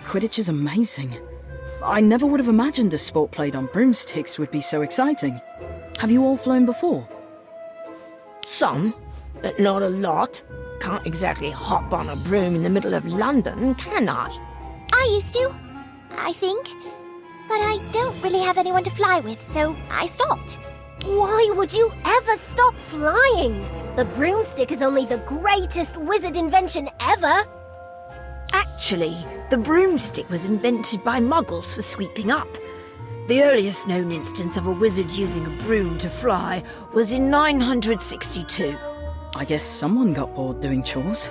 Quidditch is amazing. I never would have imagined a sport played on broomsticks would be so exciting. Have you all flown before? Some, but not a lot. Can't exactly hop on a broom in the middle of London, can I? I used to, I think. But I don't really have anyone to fly with, so I stopped. Why would you ever stop flying? The broomstick is only the greatest wizard invention ever. Actually, the broomstick was invented by muggles for sweeping up. The earliest known instance of a wizard using a broom to fly was in 962. I guess someone got bored doing chores.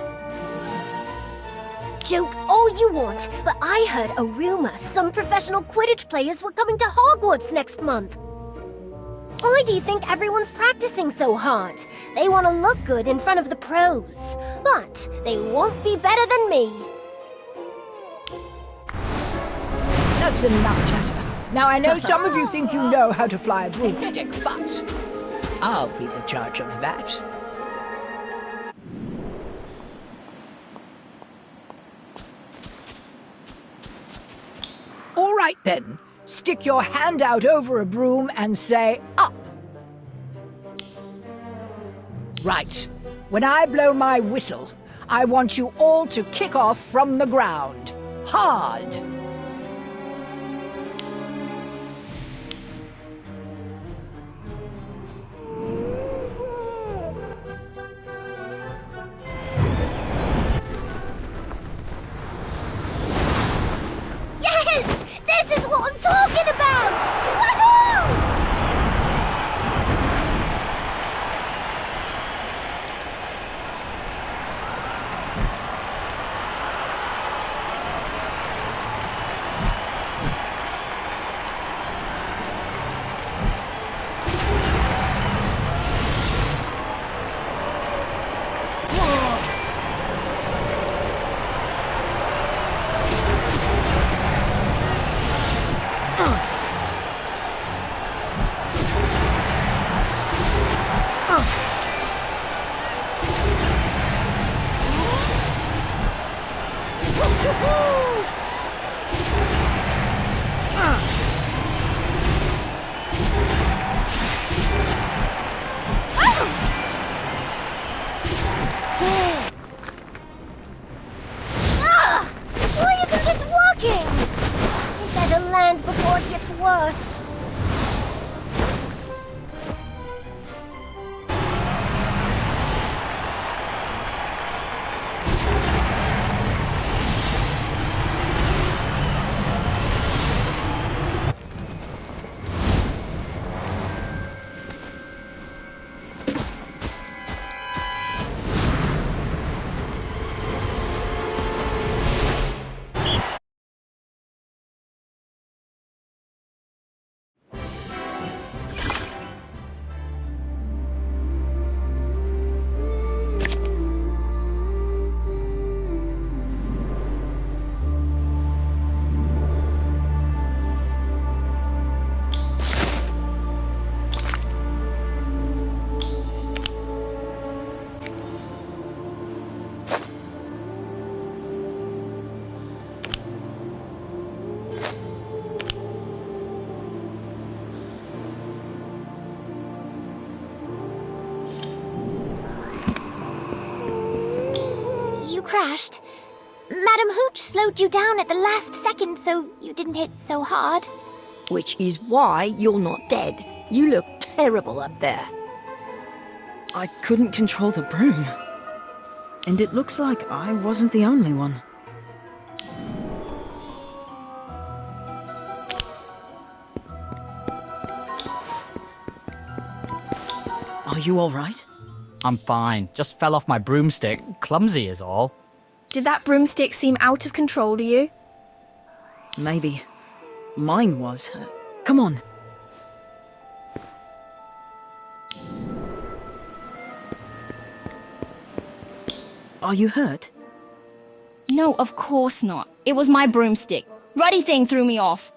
Joke all you want, but I heard a rumor some professional Quidditch players were coming to Hogwarts next month. Why do you think everyone's practicing so hard? They want to look good in front of the pros, but they won't be better than me. That's enough chatter. Now I know some of you think you know how to fly a broomstick, but I'll be the judge of that. All right then, stick your hand out over a broom and say up. Right. When I blow my whistle, I want you all to kick off from the ground. Hard. Yes! This is what I'm talking about! Woohoo! Why isn't this working? We better land before it gets worse. You crashed. Madam Hooch slowed you down at the last second so you didn't hit so hard. Which is why you're not dead. You look terrible up there. I couldn't control the broom. And it looks like I wasn't the only one. Are you all right? I'm fine. Just fell off my broomstick. Clumsy is all. Did that broomstick seem out of control to you? Maybe. Mine was. Come on. Are you hurt? No, of course not. It was my broomstick. Ruddy thing threw me off.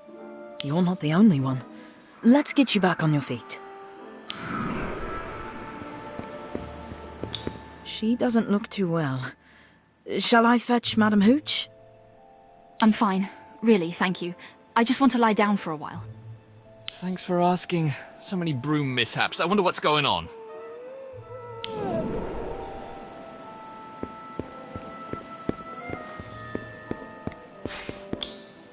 You're not the only one. Let's get you back on your feet. She doesn't look too well. Shall I fetch Madam Hooch? I'm fine. Really, thank you. I just want to lie down for a while. Thanks for asking. So many broom mishaps. I wonder what's going on.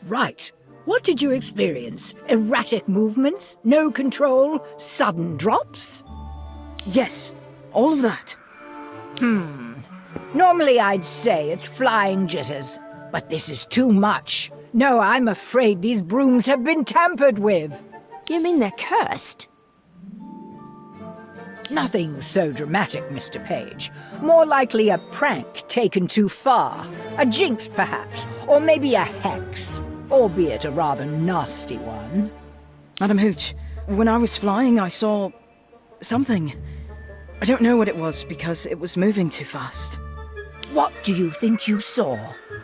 Right. What did you experience? Erratic movements? No control? Sudden drops? Yes, all of that. Normally I'd say it's flying jitters, but this is too much. No, I'm afraid these brooms have been tampered with. You mean they're cursed? Nothing so dramatic, Mr. Page. More likely a prank taken too far. A jinx, perhaps, or maybe a hex. Albeit a rather nasty one. Madam Hooch, when I was flying, I saw something. I don't know what it was because it was moving too fast. What do you think you saw?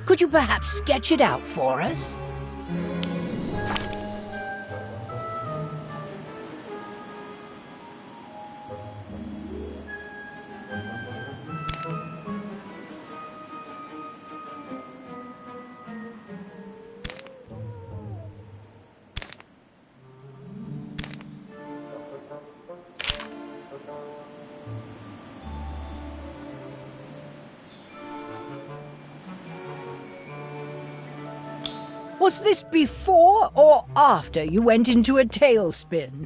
Could you perhaps sketch it out for us? Was this before or after you went into a tailspin?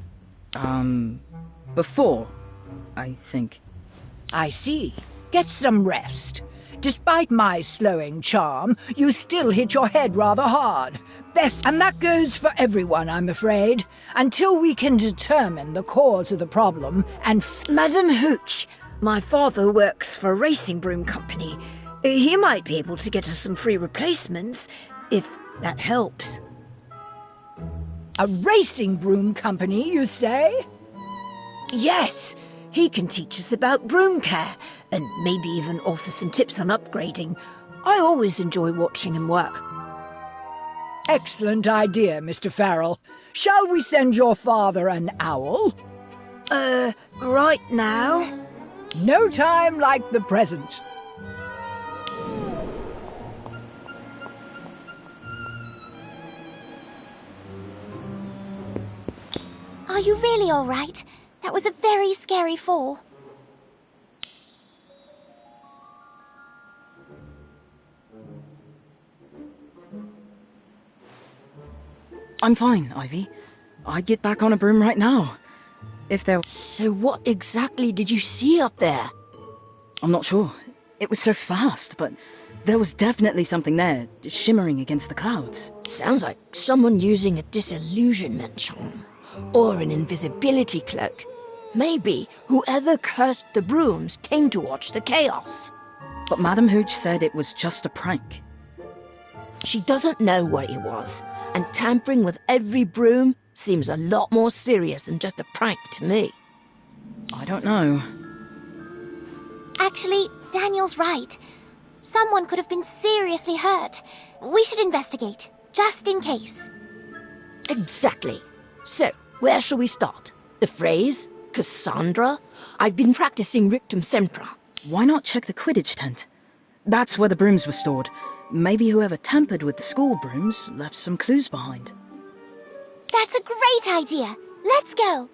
Before, I think. I see. Get some rest. Despite my slowing charm, you still hit your head rather hard. Best, and that goes for everyone, I'm afraid. Until we can determine the cause of the problem and Madam Hooch, my father works for a racing broom company. He might be able to get us some free replacements, if that helps. a racing broom company, you say? Yes, he can teach us about broom care and maybe even offer some tips on upgrading. I always enjoy watching him work. Excellent idea, Mr. Farrell. Shall we send your father an owl? Right now? No time like the present. Are you really all right? That was a very scary fall. I'm fine, Ivy. I'd get back on a broom right now. If there... So what exactly did you see up there? I'm not sure. It was so fast, but there was definitely something there, shimmering against the clouds. Sounds like someone using a disillusionment charm. Or an invisibility cloak. Maybe whoever cursed the brooms came to watch the chaos. But Madam Hooch said it was just a prank. She doesn't know what it was, and tampering with every broom seems a lot more serious than just a prank to me. I don't know. Actually, Daniel's right. Someone could have been seriously hurt. We should investigate, just in case. Exactly. So, where shall we start? The phrase, Cassandra? I've been practicing Rictum Sempra. Why not check the Quidditch tent? That's where the brooms were stored. Maybe whoever tampered with the school brooms left some clues behind. That's a great idea. Let's go.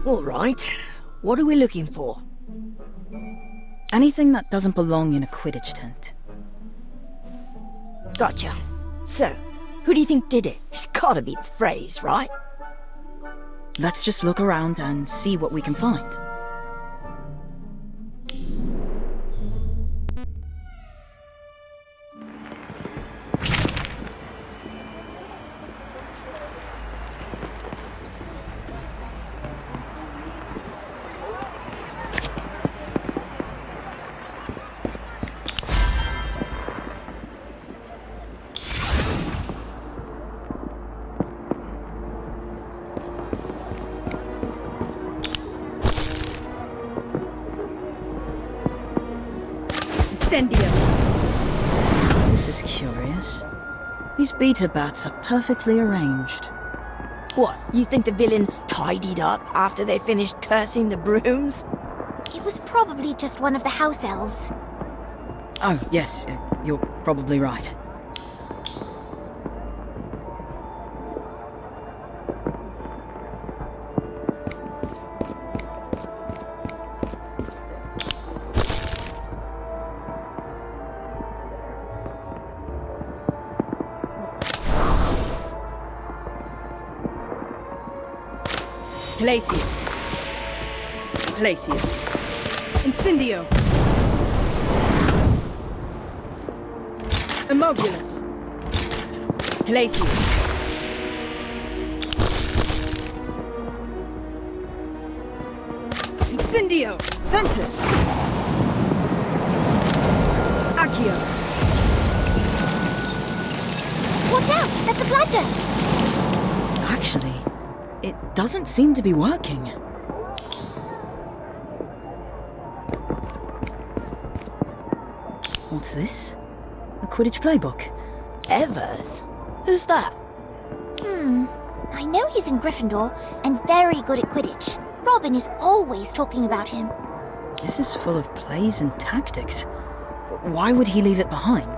All right. What are we looking for? Anything that doesn't belong in a Quidditch tent. Gotcha. So, who do you think did it? It's gotta be the phrase, right? Let's just look around and see what we can find. Incendio! This is curious. These beta bats are perfectly arranged. What, you think the villain tidied up after they finished cursing the brooms? It was probably just one of the house elves. Oh, yes, you're probably right. Glacius. Glacius. Incendio. Immobulus. Glacius. Incendio. Ventus. Accio. Watch out! That's a bludger! Actually, it doesn't seem to be working. What's this? A Quidditch playbook. Evers? Who's that? I know he's in Gryffindor and very good at Quidditch. Robin is always talking about him. This is full of plays and tactics. Why would he leave it behind?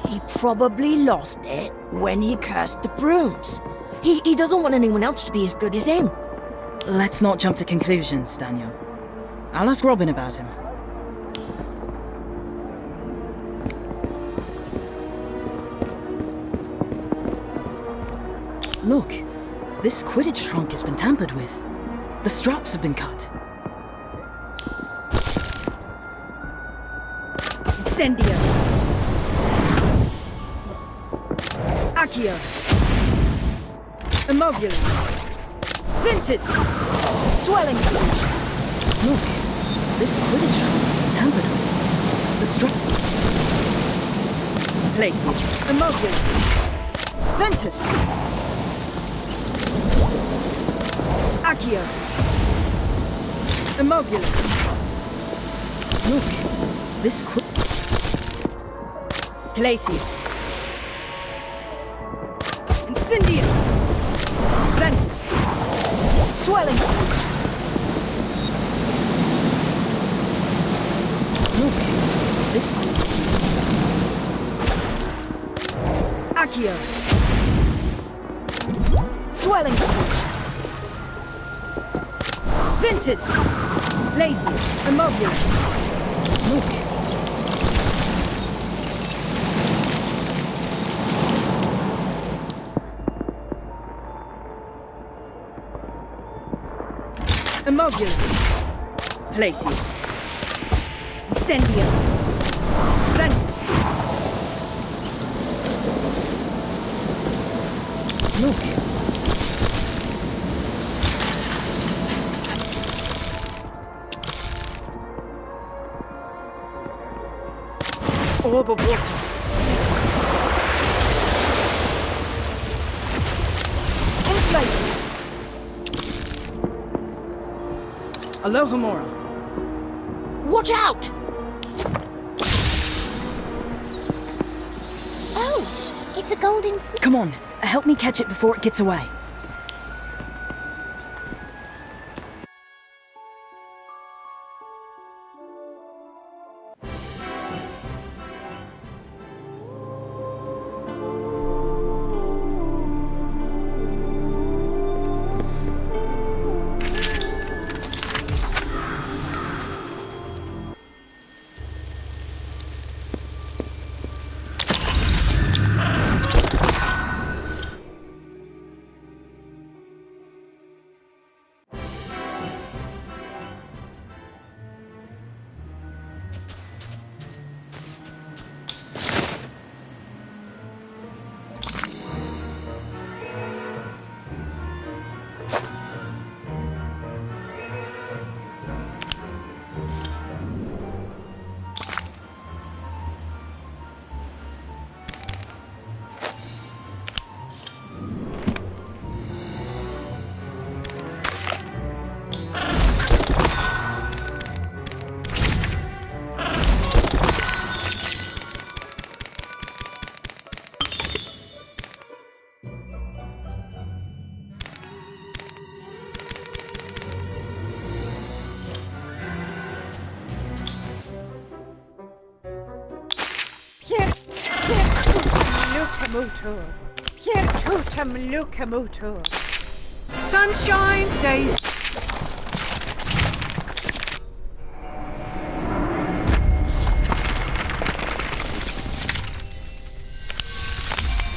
He probably lost it when he cursed the brooms. He doesn't want anyone else to be as good as him. Let's not jump to conclusions, Daniel. I'll ask Robin about him. Look, this Quidditch trunk has been tampered with. The straps have been cut. Incendio. Accio. Immobulus. Ventus. Swelling Sponge. Look, this Quidditch trunk has been tampered with. The strap... Glacius. Immobulus. Ventus. Accio. Immobulus. Look, this Glacius. Incendio. Ventus. Swelling Sponge. Look, this Accio. Swelling Sponge. Ventus. Glacius. Immobulus. Look. Immobulus. Glacius. Incendio. Ventus. Look. Orb of water. Inflatus. Alohomora. Watch out! Oh, it's a golden snake. Come on, help me catch it before it gets away. Lucamutur. Piertutum Lucamutur. Sunshine days.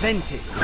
Ventis.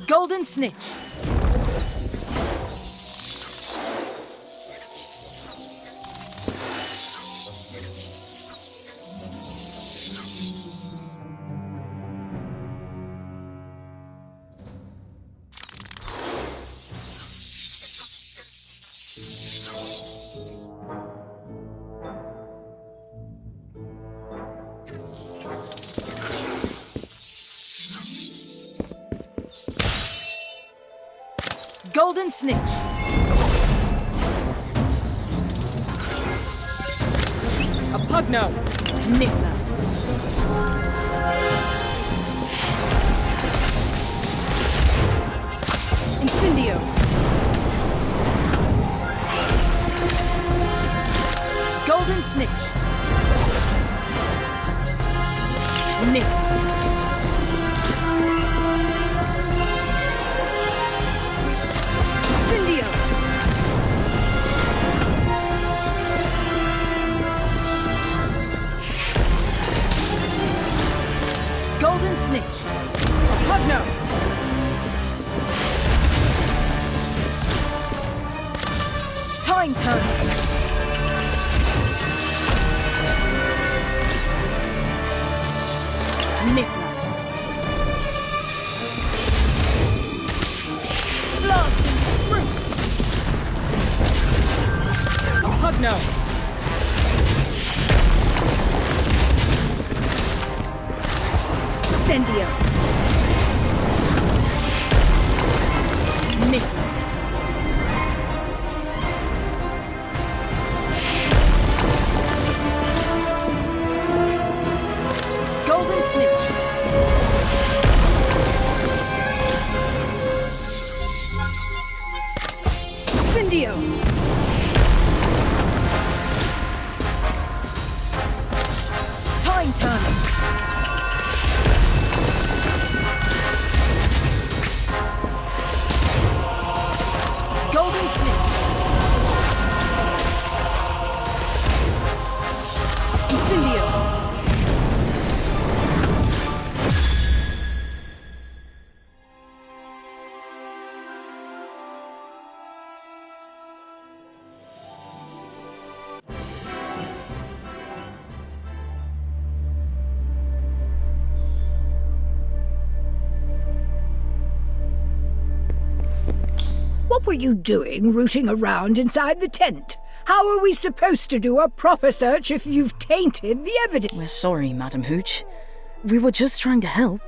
Golden snitch. Golden snitch. A pugno. Nickler. Incendio. Golden snitch. Nick. Incendio. Golden snitch. Pugno. Time turn. Nickler. Blast in the sprint. Pugno. Incendio. Nickler. Golden snitch. Incendio. Time turner. Golden snitch. Incendio. What were you doing rooting around inside the tent? How are we supposed to do a proper search if you've tainted the evidence? We're sorry, Madam Hooch. We were just trying to help.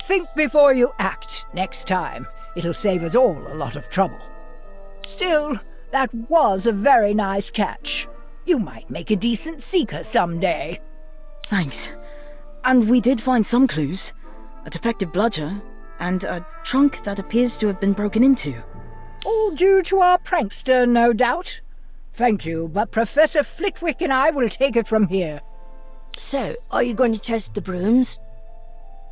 Think before you act next time. It'll save us all a lot of trouble. Still, that was a very nice catch. You might make a decent seeker someday. Thanks. And we did find some clues. A defective bludger, and a trunk that appears to have been broken into. All due to our prankster, no doubt. Thank you, but Professor Flitwick and I will take it from here. So, are you going to test the brooms?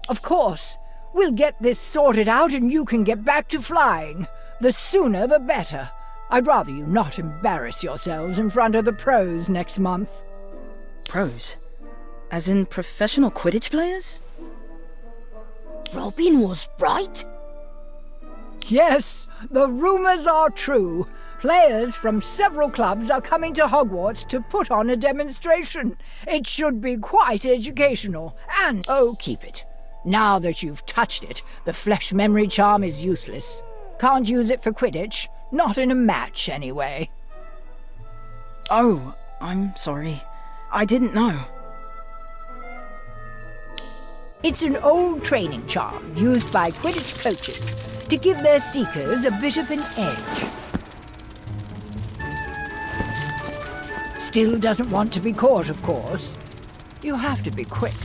Of course. We'll get this sorted out and you can get back to flying. The sooner the better. I'd rather you not embarrass yourselves in front of the pros next month. Pros? As in professional Quidditch players? Robin was right? Yes, the rumors are true. Players from several clubs are coming to Hogwarts to put on a demonstration. It should be quite educational. And, oh, keep it. Now that you've touched it, the flesh memory charm is useless. Can't use it for Quidditch. Not in a match, anyway. Oh, I'm sorry. I didn't know. It's an old training charm used by Quidditch coaches to give their seekers a bit of an edge. Still doesn't want to be caught, of course. You have to be quick.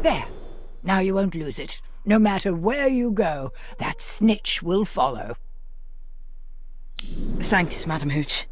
There. Now you won't lose it. No matter where you go, that snitch will follow. Thanks, Madam Hooch.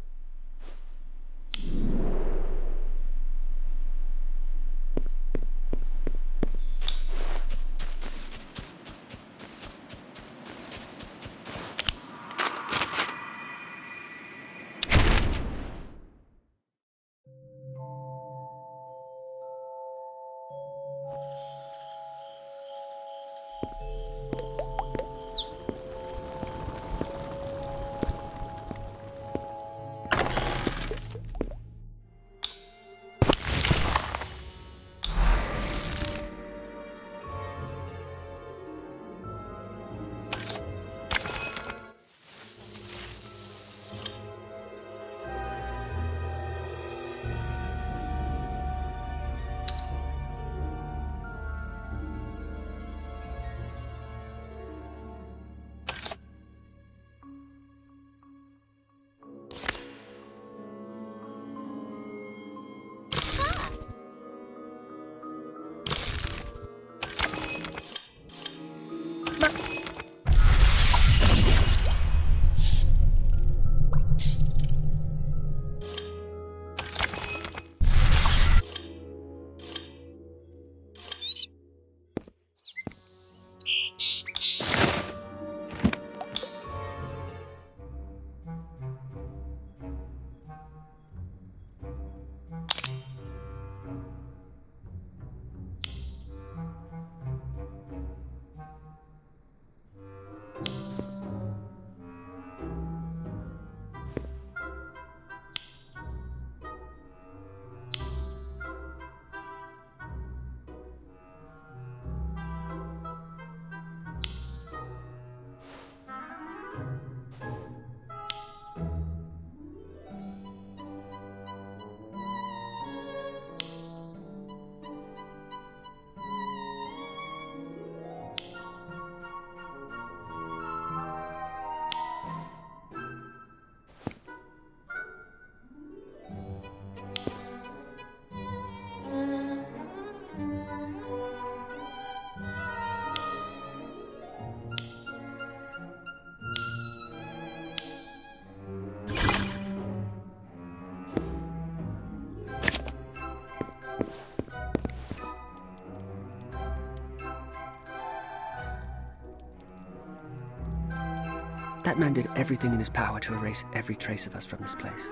That man did everything in his power to erase every trace of us from this place.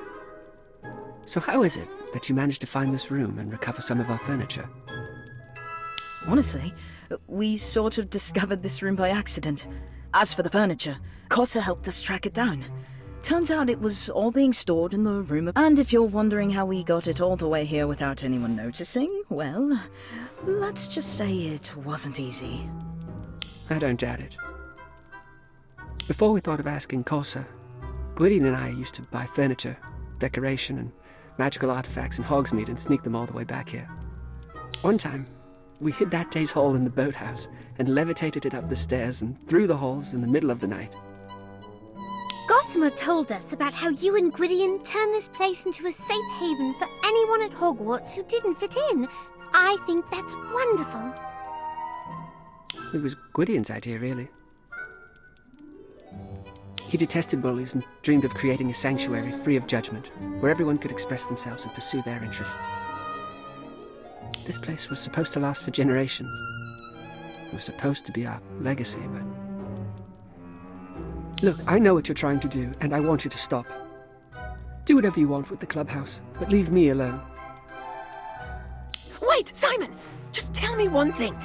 So how is it that you managed to find this room and recover some of our furniture? Honestly, we sort of discovered this room by accident. As for the furniture, Kosa helped us track it down. Turns out it was all being stored in the room. And if you're wondering how we got it all the way here without anyone noticing, well, let's just say it wasn't easy. I don't doubt it. Before we thought of asking Kosa, Gwydion and I used to buy furniture, decoration, and magical artifacts in Hogsmeade and sneak them all the way back here. One time, we hid that day's haul in the boathouse and levitated it up the stairs and through the halls in the middle of the night. Gossamer told us about how you and Gwydion turned this place into a safe haven for anyone at Hogwarts who didn't fit in. I think that's wonderful. It was Gwydion's idea, really. He detested bullies and dreamed of creating a sanctuary free of judgment, where everyone could express themselves and pursue their interests. This place was supposed to last for generations. It was supposed to be our legacy, but... Look, I know what you're trying to do, and I want you to stop. Do whatever you want with the clubhouse, but leave me alone. Wait, Simon! Just tell me one thing.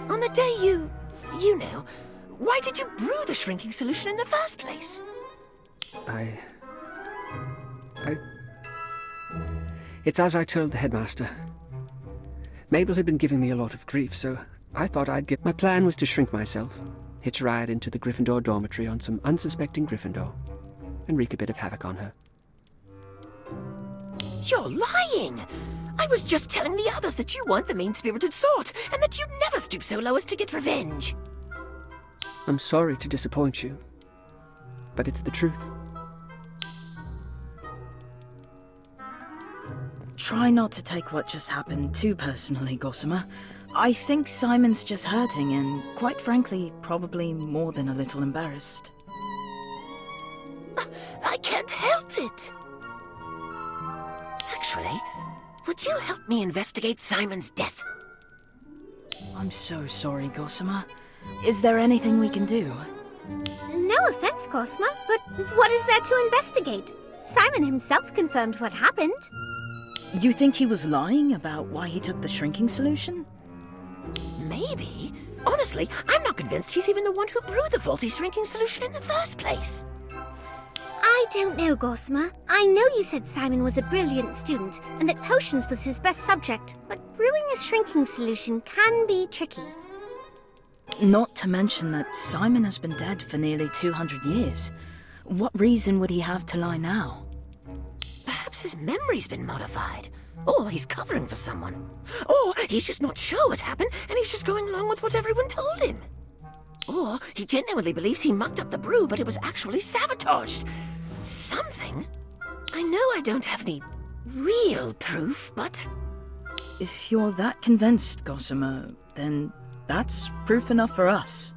On the day you know, why did you brew the shrinking solution in the first place? It's as I told the headmaster. Mabel had been giving me a lot of grief, so I thought I'd give... My plan was to shrink myself, hitch a ride into the Gryffindor dormitory on some unsuspecting Gryffindor, and wreak a bit of havoc on her. You're lying! I was just telling the others that you weren't the mean-spirited sort, and that you'd never stoop so low as to get revenge. I'm sorry to disappoint you, but it's the truth. Try not to take what just happened too personally, Gossamer. I think Simon's just hurting and, quite frankly, probably more than a little embarrassed. I can't help it. Actually, would you help me investigate Simon's death? I'm so sorry, Gossamer. Is there anything we can do? No offense, Gossamer, but what is there to investigate? Simon himself confirmed what happened. You think he was lying about why he took the shrinking solution? Maybe. Honestly, I'm not convinced he's even the one who brewed the faulty shrinking solution in the first place. I don't know, Gossamer. I know you said Simon was a brilliant student and that potions was his best subject, but brewing a shrinking solution can be tricky. Not to mention that Simon has been dead for nearly 200 years. What reason would he have to lie now? Perhaps his memory's been modified. Or he's covering for someone. Or he's just not sure what happened and he's just going along with what everyone told him. Or he genuinely believes he mucked up the brew, but it was actually sabotaged. Something. I know I don't have any real proof, but... If you're that convinced, Gossamer, then that's proof enough for us.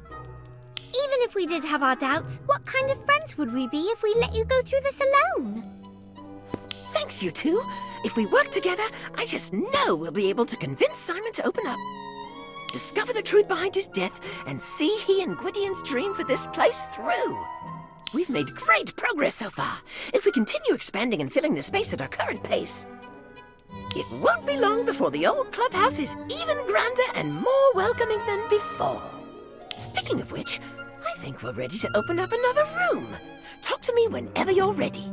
Even if we did have our doubts, what kind of friends would we be if we let you go through this alone? Thanks, you two. If we work together, I just know we'll be able to convince Simon to open up. Discover the truth behind his death, and see he and Gwydion's dream for this place through. We've made great progress so far. If we continue expanding and filling the space at our current pace, it won't be long before the old clubhouse is even grander and more welcoming than before. Speaking of which, I think we're ready to open up another room. Talk to me whenever you're ready.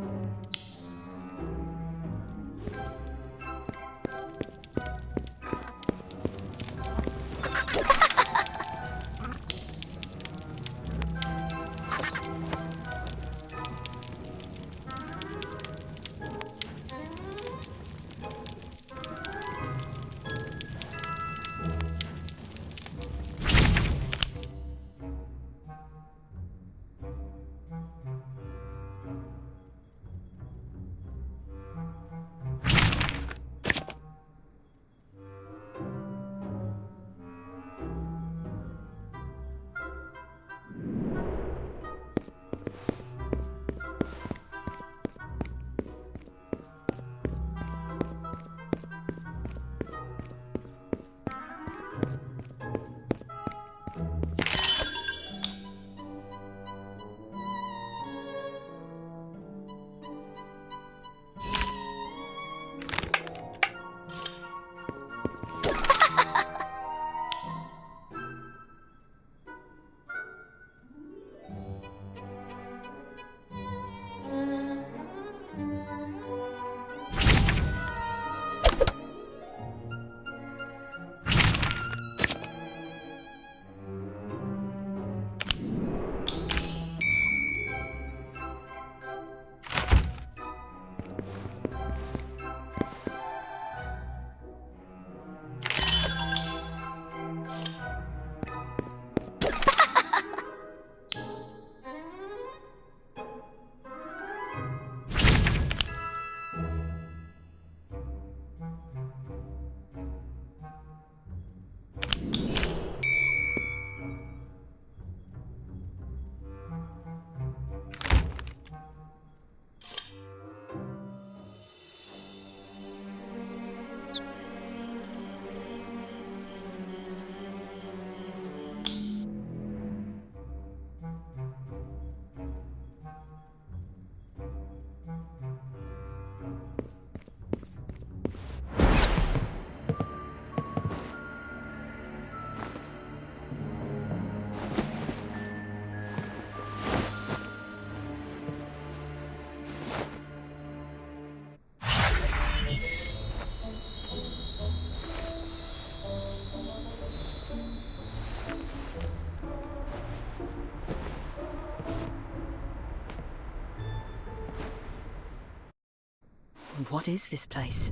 What is this place?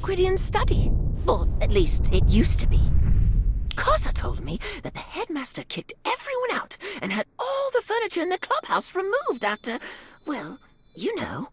Gwydian's study. Or at least it used to be. Kosa told me that the headmaster kicked everyone out and had all the furniture in the clubhouse removed after, well, you know.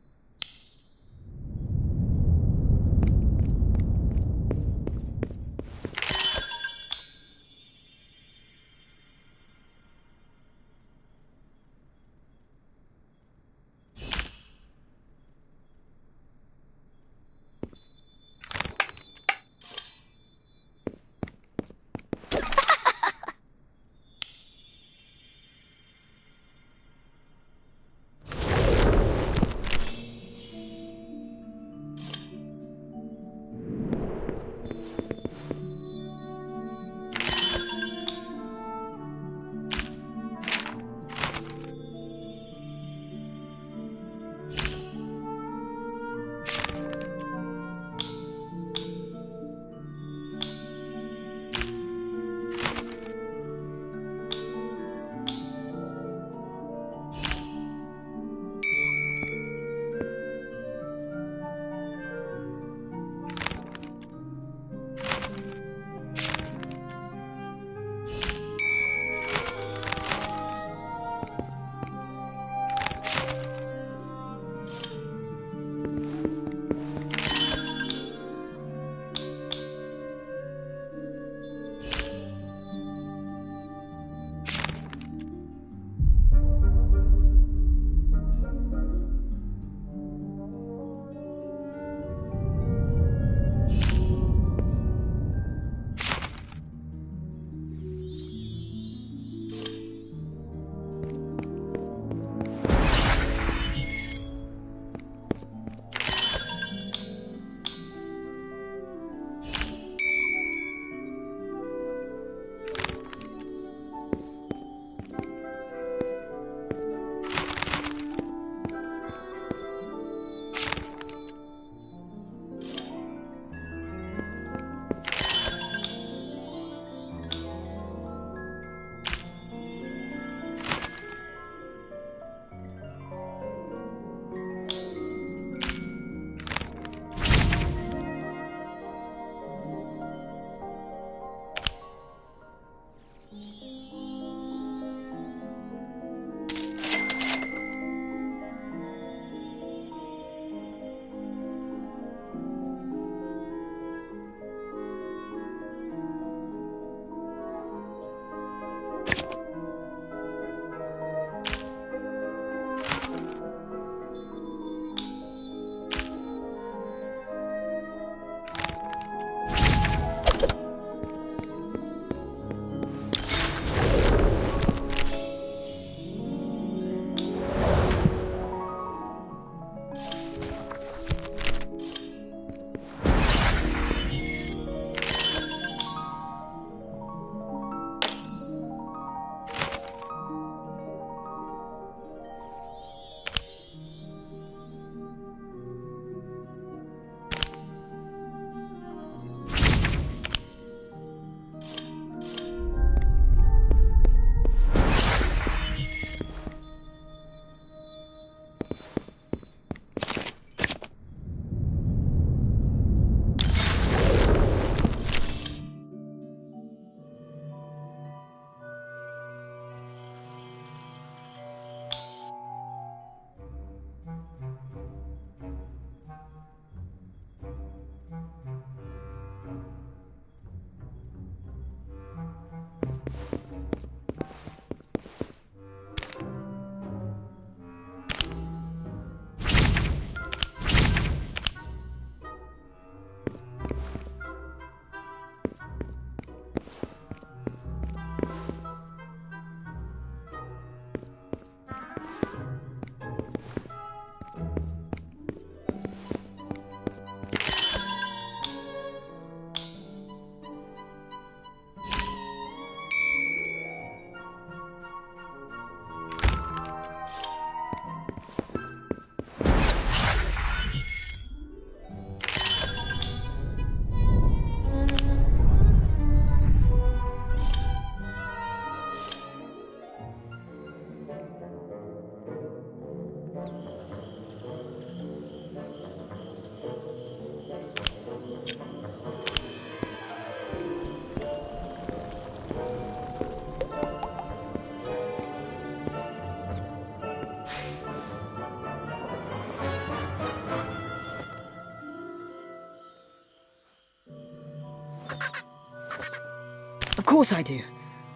course I do.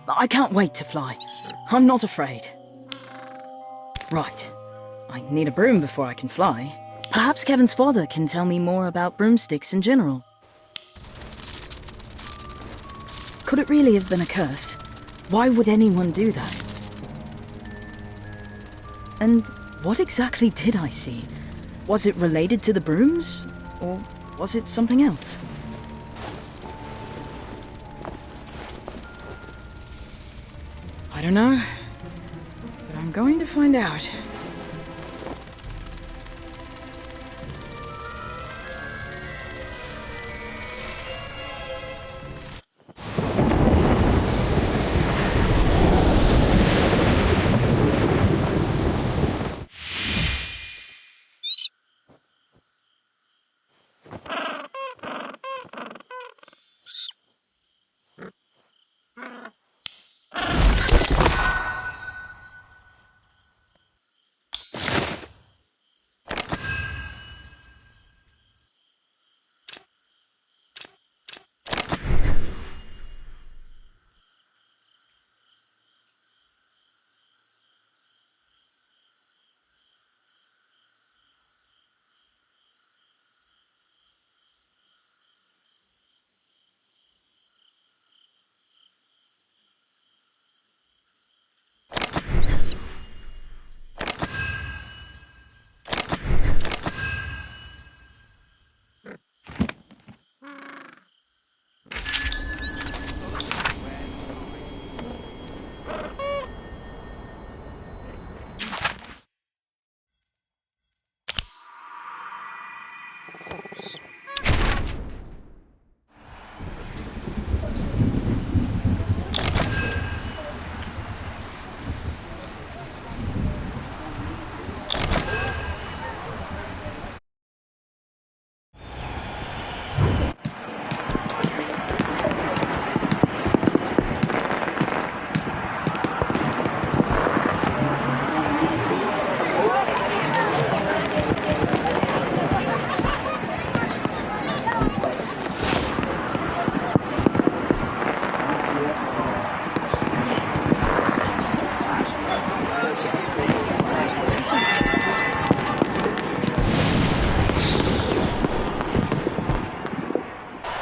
I can't wait to fly. I'm not afraid. Right. I need a broom before I can fly. Perhaps Kevin's father can tell me more about broomsticks in general. Could it really have been a curse? Why would anyone do that? And what exactly did I see? Was it related to the brooms? Or was it something else? I don't know, but I'm going to find out.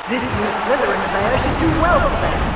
This is a Slytherin player should do well for them.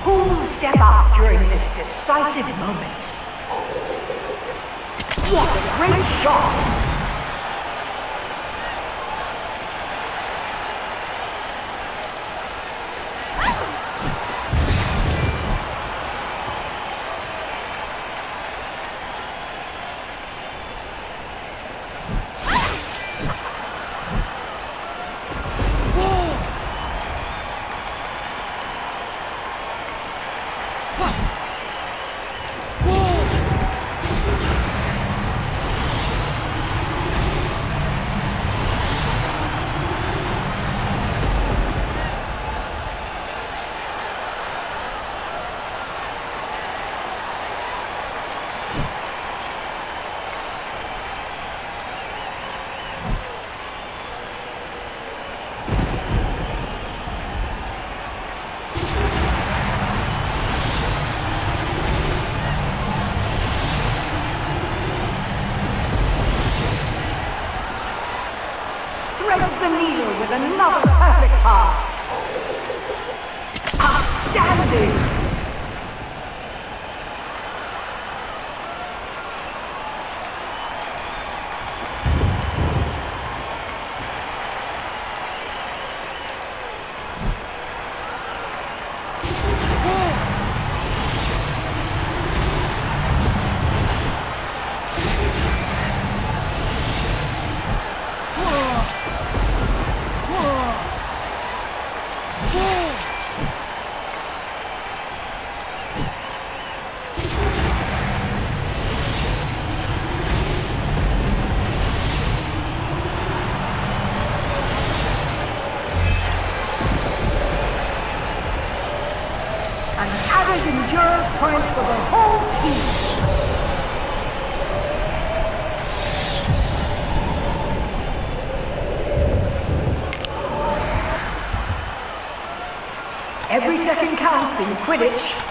Who will step up during this decisive moment? What a great shot! Threads the needle with another perfect pass. Outstanding! big endurance point for the whole team. Every second counts in Quidditch.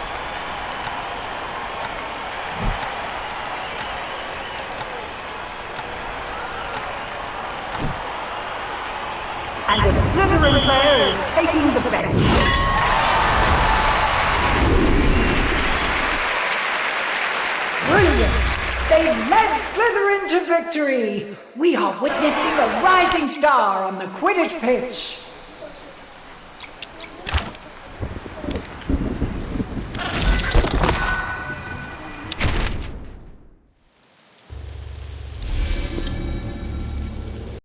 And a Slytherin player is taking the bench. Brilliant! They've led Slytherin to victory! We are witnessing a rising star on the Quidditch pitch!